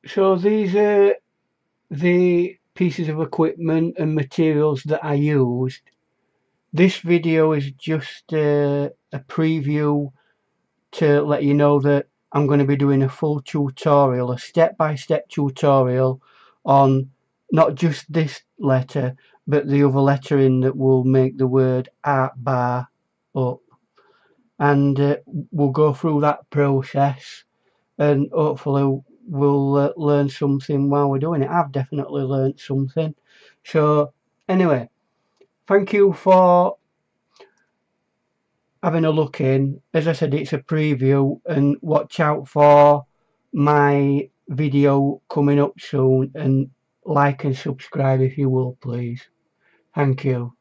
So these are the pieces of equipment and materials that I used. This video is just a preview to let you know that I'm going to be doing a full tutorial, a step-by-step tutorial on not just this letter but the other lettering that will make the word art bar up, and we'll go through that process and hopefully we'll learn something while we're doing it. I've definitely learned something. So anyway, thank you for having a look in. As I said, it's a preview, and watch out for my video coming up soon, and like and subscribe if you will, please. Thank you.